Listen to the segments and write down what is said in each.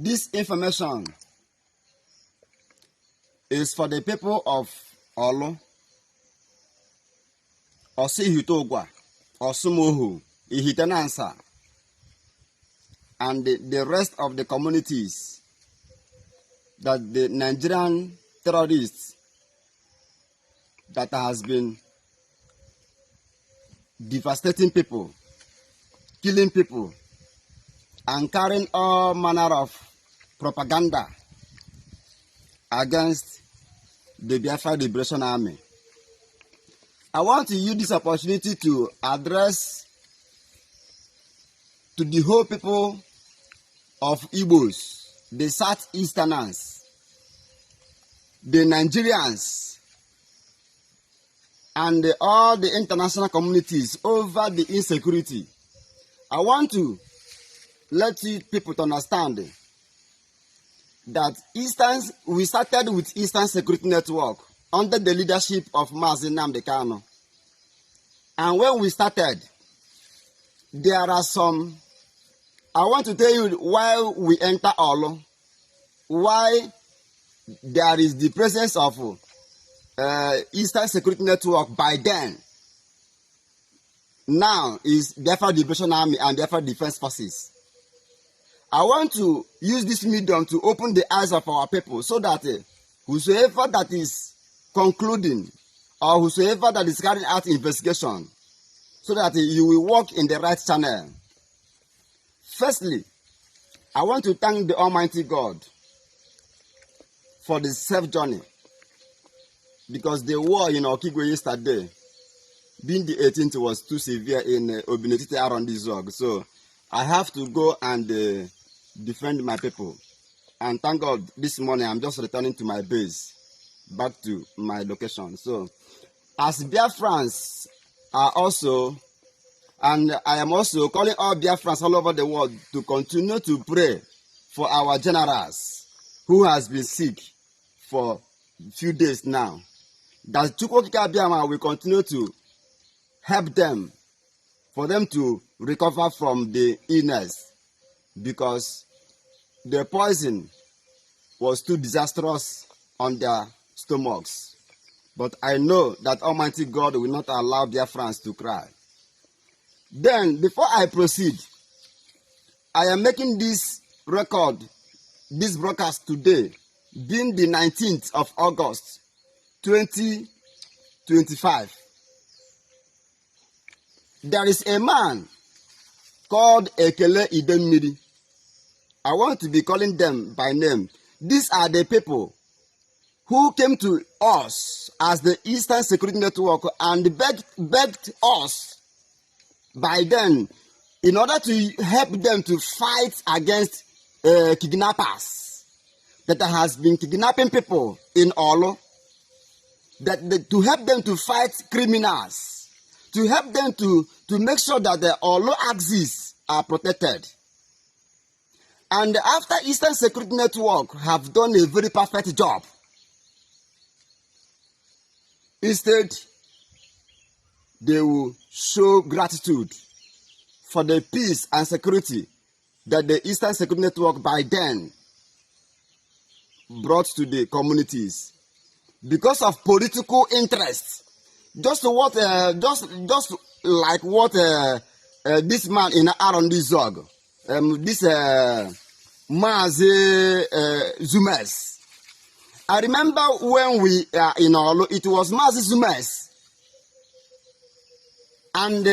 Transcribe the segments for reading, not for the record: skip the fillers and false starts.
This information is for the people of Olu, Osihitogwa, Osumohu, Ihitenansa, and the rest of the communities that the Nigerian terrorists that has been devastating people, killing people, and carrying all manner of propaganda against the B.L.A. Liberation Army. I want to use this opportunity to address to the whole people of Igbos, the Southeasterners, the Nigerians, and all the international communities over the insecurity. I want to let you people to understand that we started with Eastern Security Network under the leadership of Mazi Nnamdi Kanu. And when we started, there are some, I want to tell you why we enter Olu, why there is the presence of Eastern Security Network by then. Now is B.L.A. Liberation Army and B.L.A. Defense Forces. I want to use this medium to open the eyes of our people so that whosoever that is concluding or whosoever that is carrying out investigation, so that you will walk in the right channel. Firstly, I want to thank the Almighty God for the safe journey, because the war in Okigwe yesterday, being the 18th, was too severe in Obinetite around this zone. So I have to go and defend my people. And thank God this morning I'm just returning to my base, back to my location. So as Biafrans are also, and I am also calling all Biafrans all over the world to continue to pray for our generals who has been sick for a few days now, that Chukwokika Biama will continue to help them, for them to recover from the illness, because the poison was too disastrous on their stomachs. But I know that Almighty God will not allow their friends to cry. Then, before I proceed, I am making this record, this broadcast today, being the 19th of August, 2025. There is a man called Ekele Idemmiri. I want to be calling them by name. These are the people who came to us as the Eastern Security Network and begged us by then in order to help them to fight against kidnappers that has been kidnapping people in Olu, to help them to fight criminals, to help them to make sure that the Olu axis are protected. And after Eastern Security Network have done a very perfect job, instead, they will show gratitude for the peace and security that the Eastern Security Network by then brought to the communities. Because of political interest, just like what this man in Arondi Zog, this Mazi Zumes. I remember when we are in Olu, it was Mazi Zumes and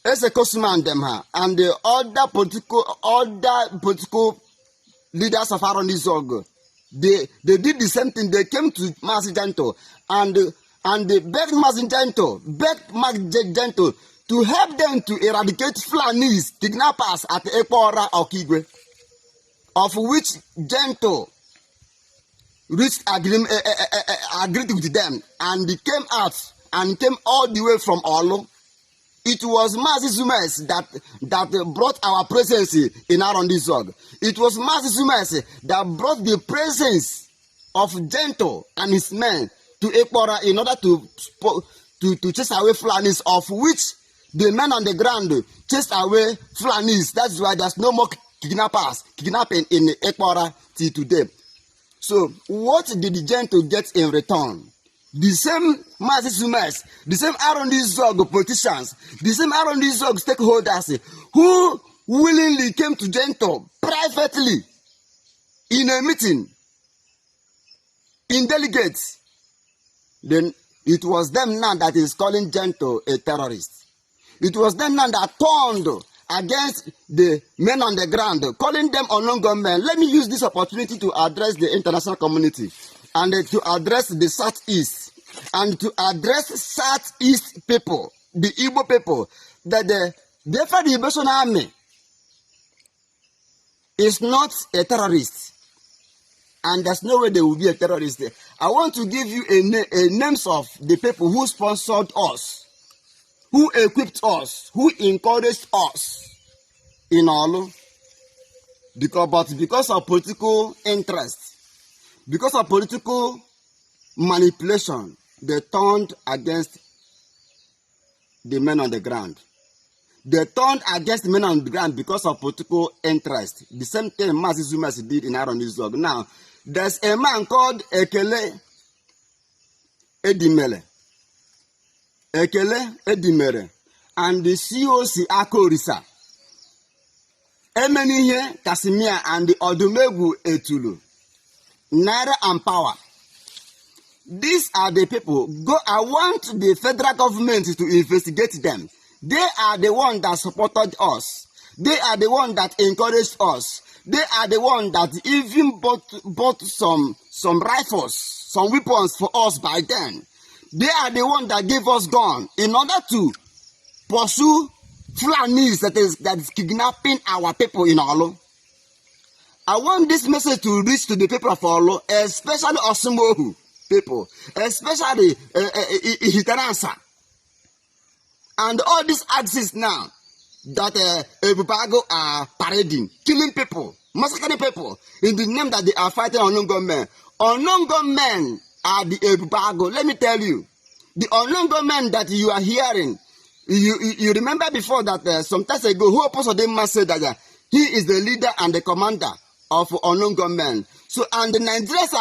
Esekosman Demha and the other political leaders of Arondi Zog. They did the same thing. They came to Mazi Janto and they begged Mazi Janto, to help them to eradicate Fulanis, kidnappers at Ekpora Okigwe, of which Janto reached agreement with them, and they came out and came all the way from Olu. It was Mazi Zumes that brought our presence in Arondi Zog. It was Mazi Zumes that brought the presence of Janto and his men to Ekpora in order to chase away Fulanis, of which the men on the ground chased away Fulanis. That's why there's no more kidnapping in Ekpora till today. So what did the Gento get in return? The same Mazisumes, the same Arondizog politicians, the same Arondizog stakeholders who willingly came to Gento privately in a meeting, in delegates. Then it was them now that is calling Gento a terrorist. It was them now that turned against the men on the ground, calling them unknown gunmen. Let me use this opportunity to address the international community and to address the Southeast and to address Southeast people, the Igbo people, that the Liberation Army is not a terrorist, and there's no way they will be a terrorist. I want to give you a names of the people who sponsored us, who equipped us, who encouraged us in all, because of political interest, because of political manipulation, they turned against the men on the ground. They turned against the men on the ground because of political interest. The same thing Mazi did in Aronizog. Now, there's a man called Ekele Edimele. Ekele Edimere. And the COC Akorisa. Emenihe Kasimia and the Odumegu Etulu. Naira and Power. These are the people. I want the federal government to investigate them. They are the ones that supported us. They are the ones that encouraged us. They are the ones that even bought some rifles, some weapons for us by then. They are the ones that gave us gun in order to pursue Fulanis that is kidnapping our people in Olo. I want this message to reach to the people of Olo, especially Osimohu people, especially Hitaransa. And all these axes now that Ebubago are parading, killing people, massacring people in the name that they are fighting unknown gunmen. Unknown gunmen are the Ebubago. Let me tell you, the unknown gunmen that you are hearing, you remember before that some time ago, who opposed them must say that he is the leader and the commander of unknown gunmen. So, and the Nigerians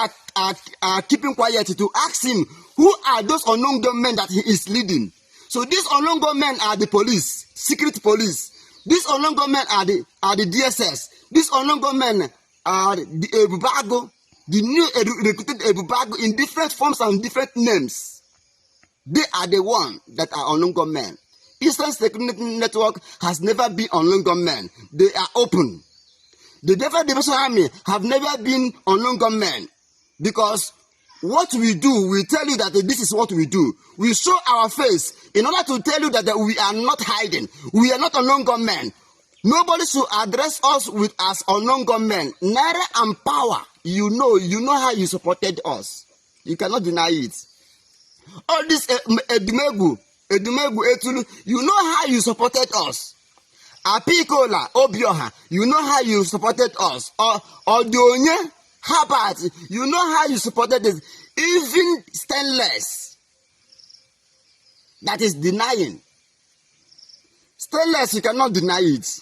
are keeping quiet to ask him, who are those unknown gunmen that he is leading? So these unknown gunmen are the police, secret police. These unknown gunmen are the DSS. These unknown gunmen are the Ebubago, the new recruited Ebubago in different forms and different names. They are the ones that are unknown gunmen. Eastern Security Network has never been unknown gunmen. They are open. The Liberation Army have never been unknown gunmen, because what we do, we tell you that this is what we do. We show our face in order to tell you that we are not hiding. We are not unknown gunmen. Nobody should address us with as unknown gunmen. Naira and Power, you know how you supported us. You cannot deny it. All this Edumegu Etulu, you know how you supported us. Apikola Obioha, you know how you supported us. Or Dionye Habat, you know how you supported this. Even Stainless, that is denying. Stainless, you cannot deny it.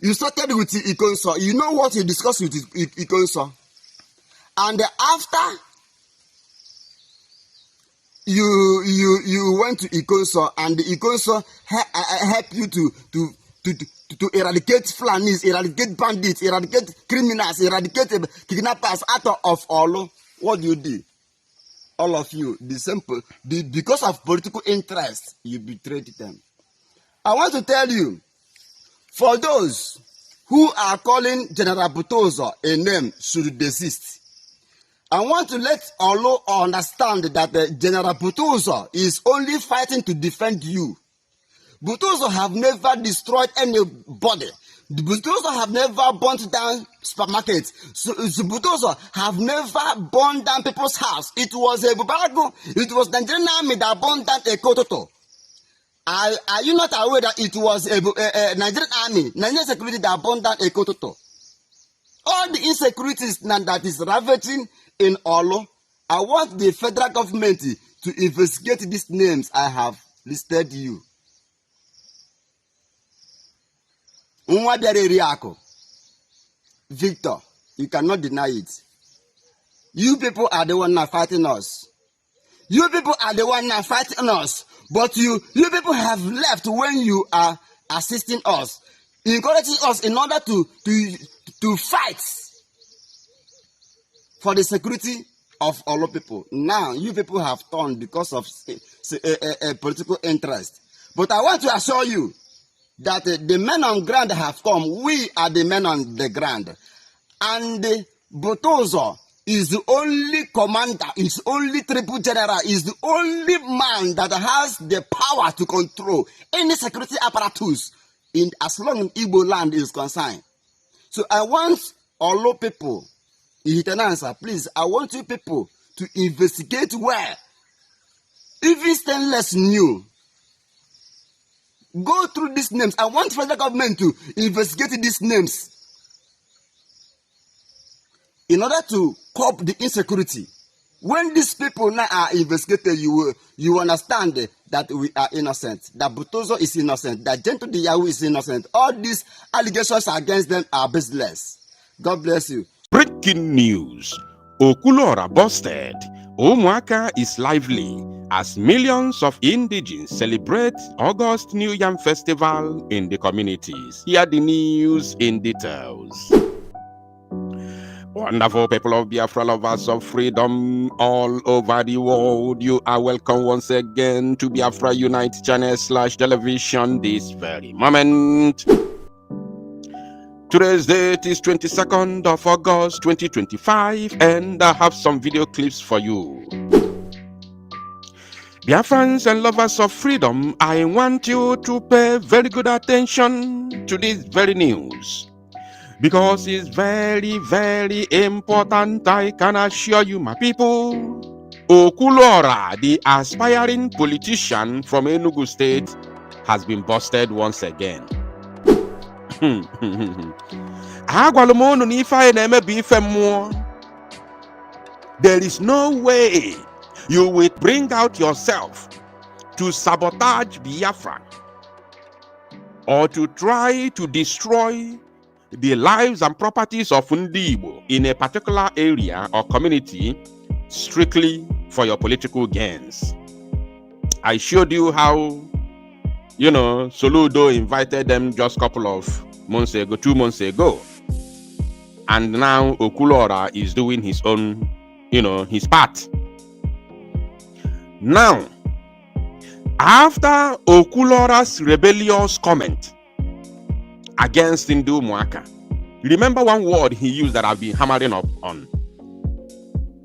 You started with Ikonso. You know what you discussed with Ikonso. And after you went to Ikonso, and the Ikonso helped you to eradicate Fulanis, eradicate bandits, eradicate criminals, eradicate kidnappers out of Olo. What do you do? All of you, because of political interest, you betrayed them. I want to tell you, for those who are calling General Butozo a name should desist, I want to let Olo understand that General Butozo is only fighting to defend you. Butozo have never destroyed anybody. Butozo have never burnt down supermarkets. So Butozo have never burned down people's house. It was a Bubago. It was the Nigerian army that burned down a Kototo. Are you not aware that it was a Nigerian army, Nigerian security that burned down a Kototo? All the insecurities that is ravaging in Olo, I want the federal government to investigate these names I have listed you. Nwa bịara eri akụ. victor. You cannot deny it. You people are the one now fighting us. You people are the one now fighting us. But you people have left when you are assisting us, encouraging us in order to fight for the security of all people. Now you people have turned because of a political interest. But I want to assure you that the men on ground have come. We are the men on the ground. And Botozo is the only commander, is only triple general, is the only man that has the power to control any security apparatus in as long as Igbo land is concerned. So I want all people, please, I want you people to investigate where. Even Stainless knew. Go through these names. I want federal government to investigate these names in order to curb the insecurity. When these people now are investigated, you understand that we are innocent, that Butozo is innocent, that Gentle Diyawu is innocent. All these allegations against them are baseless. God bless you. Breaking news. Okulora busted. Umuaka is lively as millions of indigenes celebrate August New Yam Festival in the communities. Hear the news in details. Wonderful people of Biafra, lovers of freedom all over the world, you are welcome once again to Biafra Unite channel /television this very moment. Today's date is 22nd of August 2025, and I have some video clips for you. Biafrans and lovers of freedom, I want you to pay very good attention to this very news, because it's very, very important, I can assure you, my people. Okulora, the aspiring politician from Enugu State, has been busted once again. There is no way you will bring out yourself to sabotage Biafra or to try to destroy the lives and properties of Ndibo in a particular area or community strictly for your political gains. I showed you how, Soludo invited them just a couple of months ago, 2 months ago. And now Okulora is doing his own, his part. Now, after Okulora's rebellious comment against Ndu Umuaka, remember one word he used that I've been hammering up on.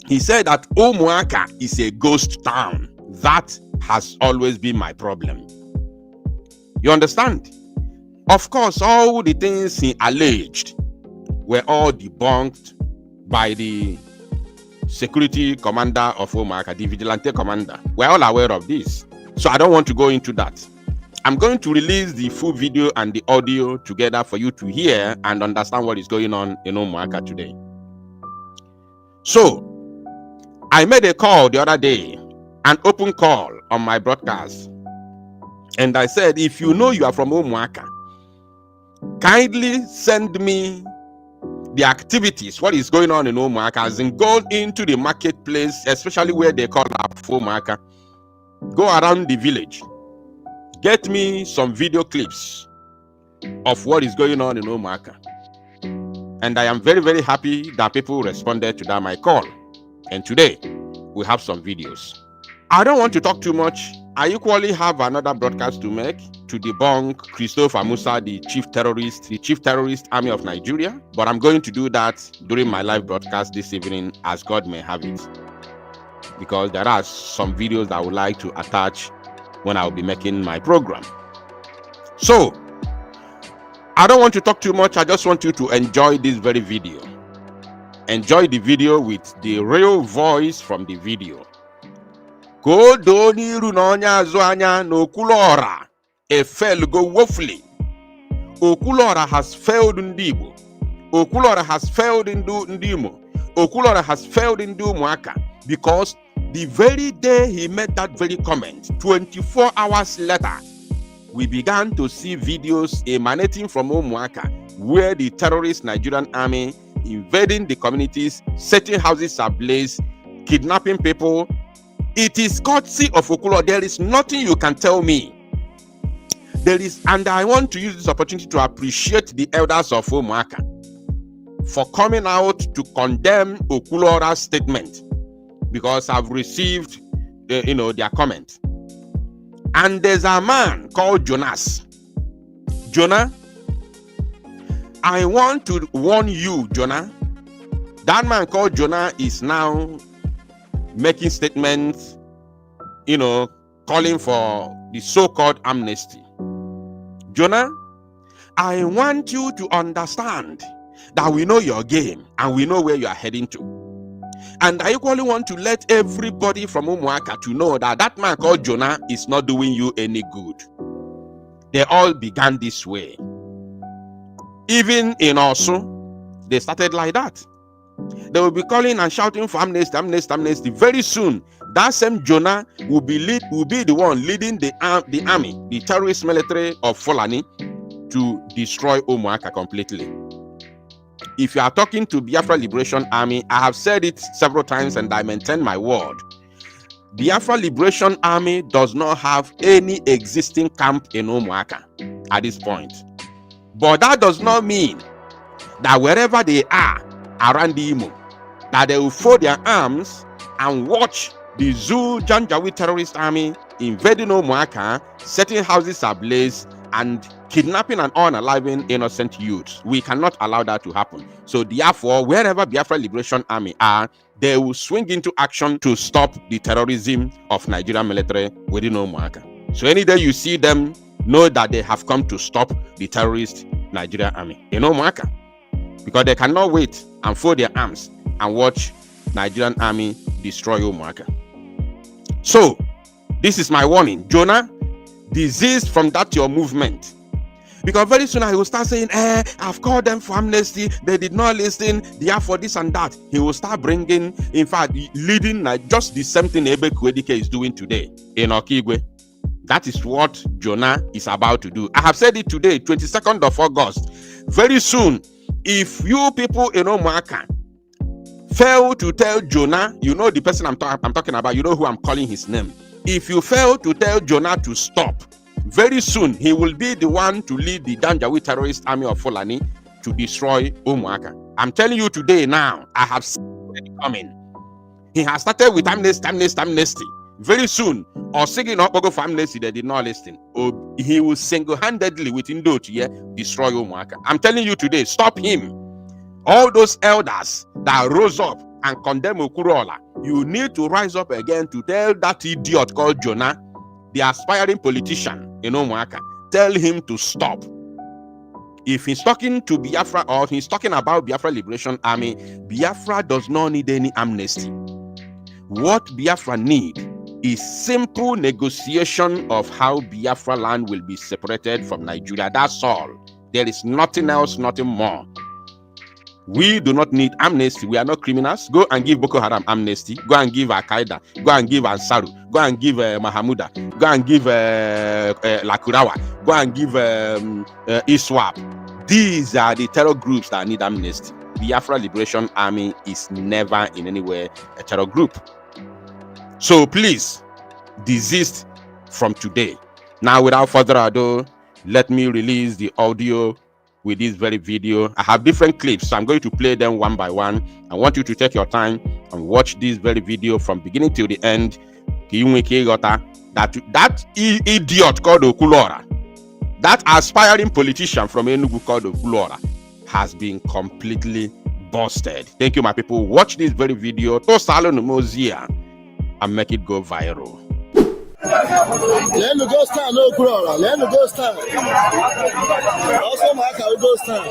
He said that Umuaka is a ghost town. That has always been my problem. You understand? Of course, all the things he alleged were all debunked by the security commander of Umuaka, the vigilante commander. We're all aware of this. So I don't want to go into that. I'm going to release the full video and the audio together for you to hear and understand what is going on in Umuaka today. So, I made a call the other day, an open call on my broadcast. And I said, if you know you are from Umuaka, kindly send me the activities, what is going on in Umuaka, as in go into the marketplace, especially where they call Umuaka. Go around the village. Get me some video clips of what is going on in Umuaka. And I am very, very happy that people responded to that my call. And today, we have some videos. I don't want to talk too much. I equally have another broadcast to make to debunk Christopher Musa, the chief terrorist army of Nigeria. But I'm going to do that during my live broadcast this evening, as God may have it. Because there are some videos that I would like to attach when I'll be making my program. So, I don't want to talk too much. I just want you to enjoy this very video. Enjoy the video with the real voice from the video. Okulora go woefully. Okulora has failed in Ndibo. Okulora has failed in Ndimo. Okulora has failed in Umuaka, because the very day he made that very comment, 24 hours later, we began to see videos emanating from Umuaka where the terrorist Nigerian army invading the communities, setting houses ablaze, kidnapping people. It is courtesy of Okulora. There is nothing you can tell me. There is, and I want to use this opportunity to appreciate the elders of Umuaka for coming out to condemn Okulora's statement, because I've received, their comment. And there's a man called Jonas. Jonah, I want to warn you, Jonah. That man called Jonah is now making statements, calling for the so-called amnesty. Jonah, I want you to understand that we know your game and we know where you are heading to. And I equally want to let everybody from Umuaka to know that that man called Jonah is not doing you any good. They all began this way. Even in Osun, they started like that. They will be calling and shouting for amnesty, amnesty, amnesty. Very soon, that same Jonah will be the one leading the army, the terrorist military of Fulani, to destroy Umuaka completely. If you are talking to Biafra Liberation Army, I have said it several times and I maintain my word. Biafra Liberation Army does not have any existing camp in Umuaka at this point. But that does not mean that wherever they are around the Imo, that they will fold their arms and watch the Zoo Janjaweed terrorist army invading Umuaka, setting houses ablaze, and kidnapping and unaliving innocent youths. We cannot allow that to happen. So therefore, wherever Biafra Liberation Army are, they will swing into action to stop the terrorism of Nigerian military within Umuaka. So any day you see them, know that they have come to stop the terrorist Nigerian army in Umuaka, because they cannot wait and fold their arms and watch Nigerian army destroy Umuaka. So this is my warning, Jonah. Desist from that your movement, because very soon I will start saying, I've called them for amnesty, they did not listen, therefore this and that. He will start bringing, in fact, leading just the same thing Ebe Kwedike is doing today in Okigwe. That is what Jonah is about to do. I have said it today, 22nd of August. Very soon, if you people in Umuaka fail to tell Jonah, you know the person I'm talking about, you know who I'm calling his name. If you fail to tell Jonah to stop, very soon he will be the one to lead the Janjaweed terrorist army of Fulani to destroy Umuaka. I'm telling you today now, I have seen it coming. He has started with amnesty. Very soon, or singing up for amnesty, they did not listen. Or he will single-handedly within those to destroy Umuaka. I'm telling you today, stop him. All those elders that rose up and condemn Okurola, you need to rise up again to tell that idiot called Jonah, the aspiring politician in Umuaka, tell him to stop. If he's talking to Biafra or he's talking about Biafra Liberation Army, Biafra does not need any amnesty. What Biafra need is simple negotiation of how Biafra land will be separated from Nigeria. That's all. There is nothing else, nothing more. We do not need amnesty. We are not criminals. Go and give Boko Haram amnesty. Go and give Al-Qaeda. Go and give Ansaru. Go and give Mahamuda. Go and give Lakurawa. Go and give ISWAP. These are the terror groups that need amnesty. Biafra Liberation Army is never in any way a terror group. So please, desist from today. Now, without further ado, let me release the audio with this very video. I have different clips, so I'm going to play them one by one. I want you to take your time and watch this very video from beginning till the end. That idiot called Okulora, that aspiring politician from Enugu called Okulora, has been completely busted. Thank you, my people. Watch this very video and make it go viral. Let me go stand, no Okulora. Let me go stand. Also, my car will go stand.